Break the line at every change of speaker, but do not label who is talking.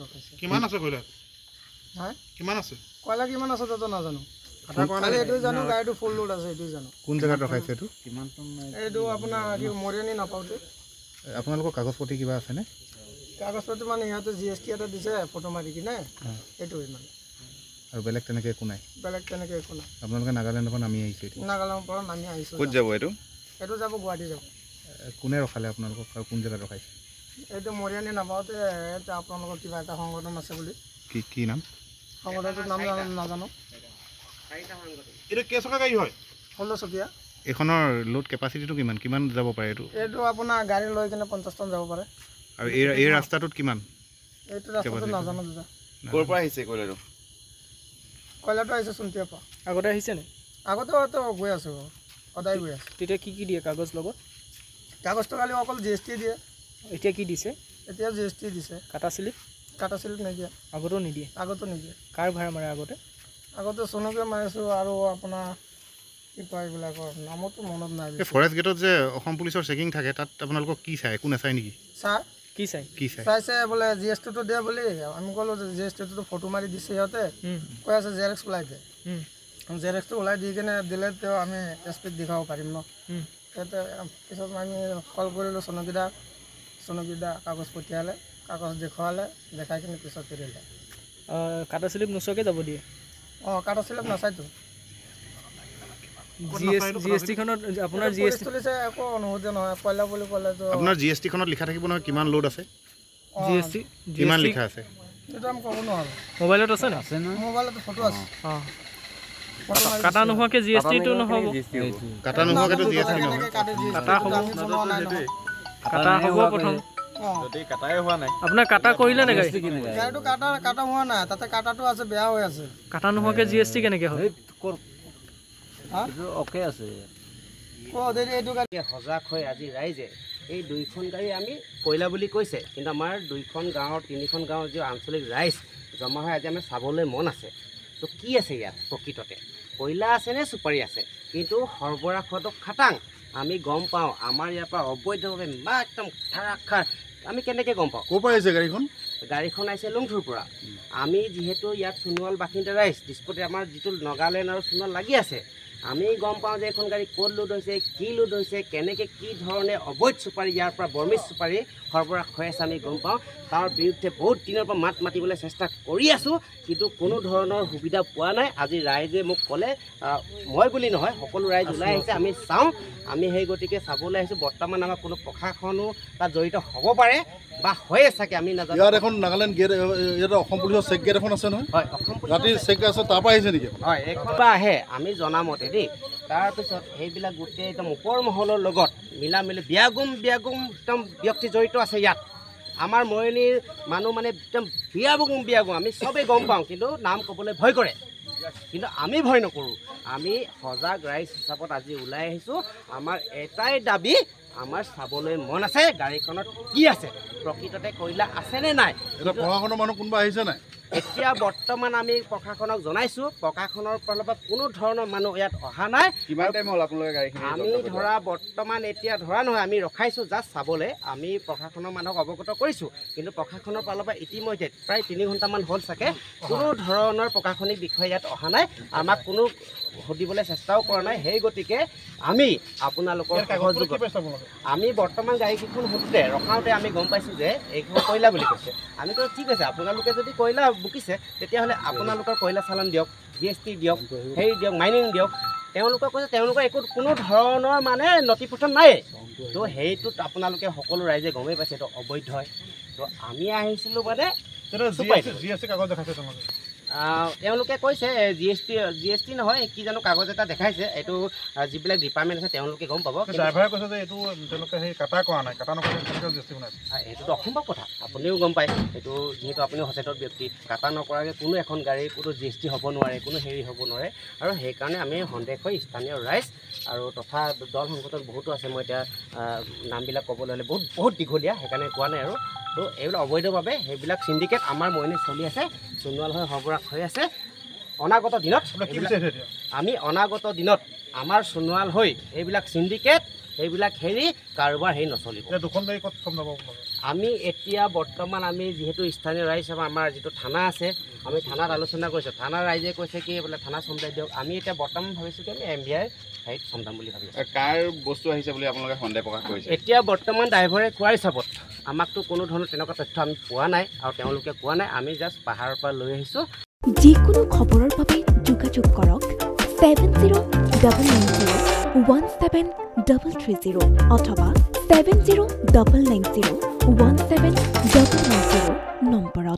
ৰখাইছে
কিমান আছে কয়লা
হা
কিমান আছে
কয়লা কিমান আছে তো নাজানো খালি এইটোৱে জানো গাড়ীটো ফুল লোড আছে এইটোৱে জানো
কোন জেগাত ৰখাইছে এইটো
এইটো আপোনাৰ কি মৰিয়ানি নাপাওঁতে
আপোনালোকৰ কাগজ পাতি কিবা আছেনে
কাগজ পাতি মানে ইহঁতে GST এটা দিছে ফটো মাৰি কিনে এইটোৱে মানে
আৰু বেলেগ তেনেকৈ একো নাই
বেলেগ তেনেকৈ একো নাই
আপোনালোকে নাগালেণ্ডৰ পৰা নামি আহিছে এতিয়া
নাগালেণ্ডৰ পৰা নামি আহিছোঁ
ক'ত যাব এইটো
এইটো যাব গুৱাহাটী যাব
কোনে ৰখালে আপোনালোকক আৰু কোন জেগাত ৰখাইছে
এইটো মৰিয়ানি নাপাওঁতে আপোনালোকৰ কিবা এটা সংগঠন আছে বুলি
কি নাম
সংগঠনটোৰ নাম নাজানো
এইটো কেইচকা গাড়ী হয়
16 চকীয়া
এইখনৰ লোড কেপাচিটিটো কিমান যাব পাৰে
এইটো আপোনাৰ গাড়ী লৈ কিনে 50 টন যাব পাৰে
আৰু এই ৰাস্তাটোত কিমান
এইটো ৰাস্তাটো নাজানো দাদা
ক'ৰ পৰা আহিছে কয়লাটো
কয়লাটো আহিছে চুন্তিয়া পৰা
আগতে আহিছে নে
আগতেতো গৈ আছোঁ সদায় গৈ আছোঁ
তেতিয়া কি দিয়ে কাগজ লগত
কাগজটো খালি অকল GST দিয়ে
এতিয়া কি দিছে
এতিয়া GST দিছে
কাটা স্লিপ
নিদিয়ে
আগতেও নিদিয়ে কাৰ ভাড়া মাৰে আগতে
সোনকে মাৰিছোঁ আৰু আপোনাৰ কি কয় এইবিলাকৰ নামতো মনত নাই
ফৰেষ্ট গেটত যে অসম পুলিচৰ চেকিং থাকে তাত আপোনালোকক কি চাই একো নাচাই নেকি
ছাৰ
কি
চাইছে বোলে GSTটো দিয়ে বুলি আমি ক'লোঁ GSTটো ফটো মাৰি দিছে সিহঁতে কৈ আছে জেৰক্স ওলাই দিয়ে জেৰক্সটো ওলাই দি কিনে দিলে তেওঁ আমি SPক দেখাব পাৰিম ন সিহঁতে পিছত আমি কল কৰিলোঁ চনকিদা কাগজ পঠিয়ালে কাগজ দেখুৱালে দেখাই কিনে পিছত ফেৰিলে
কাটা স্লিপ নোচোৱাকৈ যাব দিয়ে
কাটা স্লিপ নাচাইতো
GSTখনত আপোনাৰ GST
চলিছে একো অনুভূতি নহয় কয়লা বুলি ক'লেতো
আপোনাৰ GSTখনত লিখা থাকিব নহয় কিমান লোড আছে
GST
কিমান লিখা আছে
এইটো আমি ক'ব নোৱাৰোঁ
মোবাইলত আছে নে
মোবাইলতো ফটো আছে
কাটা নোহোৱাকৈ GSTটো নহ'ব
কাটা নোহোৱাকৈতো GST নহয়
কাটা হ'ব প্ৰথম
যদি কাটাই হোৱা নাই
আপোনাৰ কাটা কৰিলে নে
গাড়ীটো কাটা হোৱা নাই তাতে কাটাটো আছে বেয়া হৈ আছে
কাটা নোহোৱাকৈ GST কেনেকৈ হয়
অ'কে আছে
এইটো গাড়ী
সজাগ হৈ আজি ৰাইজে এই দুইখন গাড়ী আমি কয়লা বুলি কৈছে কিন্তু আমাৰ দুইখন গাঁৱৰ তিনিখন গাঁৱৰ যি আঞ্চলিক ৰাইজ জমা হৈ আজি আমি চাবলৈ মন আছে তো কি আছে ইয়াত প্ৰকৃততে কয়লা আছে নে চুপাৰী আছে কিন্তু সৰবৰাহ হোৱাটো খাটাং আমি গম পাওঁ আমাৰ ইয়াৰ পৰা অবৈধভাৱে একদম ধাৰাষাৰ আমি কেনেকৈ গম পাওঁ
ক'ৰ পৰা আহিছে
গাড়ীখন আহিছে লুংথুৰ পৰা আমি যিহেতু ইয়াত সোণোৱাল বাসিন্দা ৰাইজ ডিস্পুটে আমাৰ যিটো নাগালেণ্ড আৰু সোণোৱাল লাগি আছে আমি গম পাওঁ যে এখন গাড়ী ক'ত লোড হৈছে কি লোড হৈছে কেনেকৈ কি ধৰণে অবৈধ চুপাৰী ইয়াৰ পৰা বৰ্মিজ চুপাৰী সৰবৰাহ হৈ আছে আমি গম পাওঁ তাৰ বিৰুদ্ধে বহুত দিনৰ পৰা মাত মাতিবলৈ চেষ্টা কৰি আছোঁ কিন্তু কোনো ধৰণৰ সুবিধা পোৱা নাই আজি ৰাইজে মোক ক'লে মই বুলি নহয় সকলো ৰাইজ ওলাই আহিছে আমি চাওঁ আমি সেই গতিকে চাবলৈ আহিছোঁ বৰ্তমান আমাৰ কোনো প্ৰশাসনো তাত জড়িত হ'ব পাৰে বা হৈয়ে চাগে আমি নাজানো
ইয়াত এখন নাগালেণ্ড গেট ইয়াত অসম পুলিচৰ চেক গেট এখন আছে নহয়
হয় অসম
ৰাতি চেক আছে তাৰ পৰা আহিছে নেকি
হয় এইখন পৰা আহে আমি জনামতে দেই তাৰপিছত সেইবিলাক গোটেই একদম ওপৰ মহলৰ লগত মিলামিলি বিয়াগুম একদম ব্যক্তি জড়িত আছে ইয়াত আমাৰ মৰিয়নিৰ মানুহ মানে একদম বিয়াগুম আমি চবেই গম পাওঁ কিন্তু নাম ক'বলৈ ভয় কৰে কিন্তু আমি ভয় নকৰোঁ আমি সজাগ ৰাইজ হিচাপত আজি ওলাই আহিছোঁ আমাৰ এটাই দাবী আমাৰ চাবলৈ মন আছে গাড়ীখনত কি আছে প্ৰকৃততে কয়লা আছেনে নাই
প্ৰশাসনৰ মানুহ কোনোবা আহিছে নাই
এতিয়া বৰ্তমান আমি প্ৰশাসনক জনাইছোঁ প্ৰশাসনৰ ফালৰ পৰা কোনো ধৰণৰ মানুহ ইয়াত অহা নাই
কিমান টাইম হ'ল আপোনালোকে গাড়ীখিনি
আমি ধৰা বৰ্তমান এতিয়া ধৰা নহয় আমি ৰখাইছোঁ জাষ্ট চাবলৈ আমি প্ৰশাসনৰ মানুহক অৱগত কৰিছোঁ কিন্তু প্ৰশাসনৰ ফালৰ পৰা ইতিমধ্যে প্ৰায় 3 ঘণ্টামান হ'ল চাগে কোনো ধৰণৰ প্ৰশাসনিক বিষয় ইয়াত অহা নাই আমাক কোনো সুধিবলৈ চেষ্টাও কৰা নাই সেই গতিকে আমি আপোনালোকৰ সহযোগত আমি বৰ্তমান গাড়ীকেইখন সুধোঁতে ৰখাওঁতে আমি গম পাইছোঁ যে এইখন কয়লা বুলি কৈছে আমি কৈছোঁ ঠিক আছে আপোনালোকে যদি কয়লা বুকিছে তেতিয়াহ'লে আপোনালোকৰ কয়লা চালান দিয়ক GST দিয়ক হেৰি দিয়ক মাইনিং দিয়ক তেওঁলোকে কৈছে তেওঁলোকৰ একো কোনো ধৰণৰ মানে নথিপত্ৰ নাই তো সেইটোত আপোনালোকে সকলো ৰাইজে গমেই পাইছে এইটো অবৈধ হয় তো আমি আহিছিলোঁ মানে
GST কাগজ দেখাইছে তোমালোকে
তেওঁলোকে কৈছে GST নহয় কি জানো কাগজ এটা দেখাইছে এইটো যিবিলাক ডিপাৰ্টমেণ্ট আছে তেওঁলোকে গম পাব
ড্ৰাইভাৰে কৈছে যে এইটো তেওঁলোকে সেই কাটা কৰা নাই কাটা নকৰাকৈ কেনেকৈ GST বনাইছে
এইটোতো অসম্ভৱ কথা আপুনিও গম পায় এইটো যিহেতু আপুনিও সচেতন ব্যক্তি কাটা নকৰাকৈ কোনো এখন গাড়ীৰ কোনো GST হ'ব নোৱাৰে কোনো হেৰি হ'ব নোৱাৰে আৰু সেইকাৰণে আমি সন্দেহ হৈ স্থানীয় ৰাইজ আৰু তথা দল সংগঠন বহুতো আছে মই এতিয়া নামবিলাক ক'বলৈ হ'লে বহুত দীঘলীয়া সেইকাৰণে কোৱা নাই আৰু তো এইবিলাক অবৈধভাৱে সেইবিলাক চিণ্ডিকেট আমাৰ মৰিয়নিত চলি আছে সোণোৱাল হৈ সৰবৰাহ হৈ আছে অনাগত দিনত আমি অনাগত দিনত আমাৰ সোণোৱাল হৈ এইবিলাক চিণ্ডিকেট এইবিলাক হেৰি কাৰোবাৰ হেৰি নচলিব
দুখন গাড়ী ক'ত যাব
আমি এতিয়া বৰ্তমান আমি যিহেতু স্থানীয় ৰাইজ আমাৰ যিটো থানা আছে আমি থানাত আলোচনা কৰিছোঁ থানাৰ ৰাইজে কৈছে কি বোলে থানা চমজাই দিয়ক আমি এতিয়া বৰ্তমান ভাবিছোঁ কি আমি MBI হেৰিত চমজাম বুলি ভাবি আছোঁ
কাৰ বস্তু আহিছে বুলি আপোনালোকে সন্দেহ প্ৰকাশ কৰিছে
এতিয়া বৰ্তমান ড্ৰাইভাৰে কোৱাৰ হিচাপত আমাকতো কোনো ধৰণৰ তেনেকুৱা তথ্য আমি পোৱা নাই আৰু তেওঁলোকে কোৱা নাই আমি জাষ্ট পাহাৰৰ পৰা লৈ আহিছোঁ
যিকোনো খবৰৰ বাবে যোগাযোগ কৰক 7099017330 অথবা 7099017390 নম্বৰত